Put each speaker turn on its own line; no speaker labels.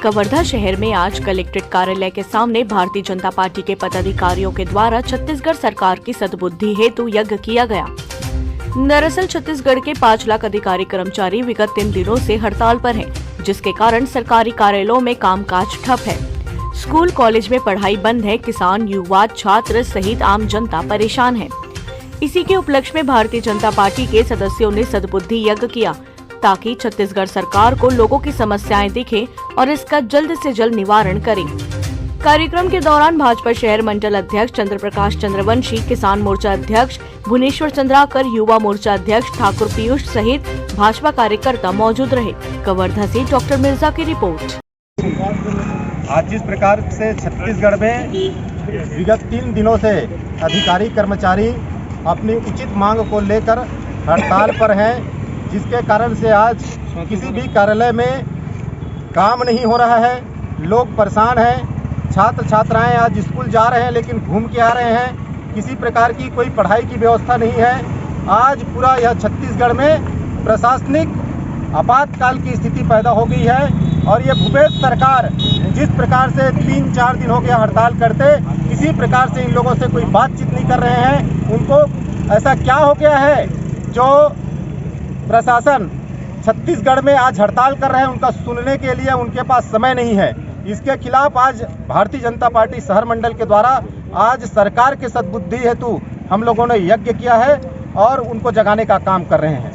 कवर्धा शहर में आज कलेक्ट्रेट कार्यालय के सामने भारतीय जनता पार्टी के पदाधिकारियों के द्वारा छत्तीसगढ़ सरकार की सद्बुद्धि हेतु यज्ञ किया गया। दरअसल छत्तीसगढ़ के 5 लाख अधिकारी कर्मचारी विगत 3 दिनों से हड़ताल पर हैं, जिसके कारण सरकारी कार्यालयों में कामकाज ठप है। स्कूल कॉलेज में पढ़ाई बंद है। किसान, युवा, छात्र सहित आम जनता परेशान है। इसी के उपलक्ष्य में भारतीय जनता पार्टी के सदस्यों ने सद्बुद्धि यज्ञ किया ताकि छत्तीसगढ़ सरकार को लोगों की समस्याएं दिखे और इसका जल्द से जल्द निवारण करें। कार्यक्रम के दौरान भाजपा शहर मंडल अध्यक्ष चंद्र प्रकाश चंद्रवंशी, किसान मोर्चा अध्यक्ष भुवनेश्वर चंद्राकर, युवा मोर्चा अध्यक्ष ठाकुर पीयूष सहित भाजपा कार्यकर्ता मौजूद रहे। कवर्धा से डॉक्टर मिर्जा की रिपोर्ट।
आज जिस प्रकार से छत्तीसगढ़ में विगत 3 दिनों से अधिकारी कर्मचारी अपनी उचित मांग को लेकर हड़ताल पर हैं, जिसके कारण से आज किसी भी कार्यालय में काम नहीं हो रहा है। लोग परेशान हैं। छात्र छात्राएं आज स्कूल जा रहे हैं लेकिन घूम के आ रहे हैं। किसी प्रकार की कोई पढ़ाई की व्यवस्था नहीं है। आज पूरा यह छत्तीसगढ़ में प्रशासनिक आपातकाल की स्थिति पैदा हो गई है और ये भूपेश सरकार जिस प्रकार से 3-4 दिन हो गया हड़ताल करते, किसी प्रकार से इन लोगों से कोई बातचीत नहीं कर रहे हैं। उनको ऐसा क्या हो गया है जो प्रशासन छत्तीसगढ़ में आज हड़ताल कर रहे हैं, उनका सुनने के लिए उनके पास समय नहीं है। इसके खिलाफ आज भारतीय जनता पार्टी शहर मंडल के द्वारा आज सरकार के सद्बुद्धि हेतु हम लोगों ने यज्ञ किया है और उनको जगाने का काम कर रहे हैं।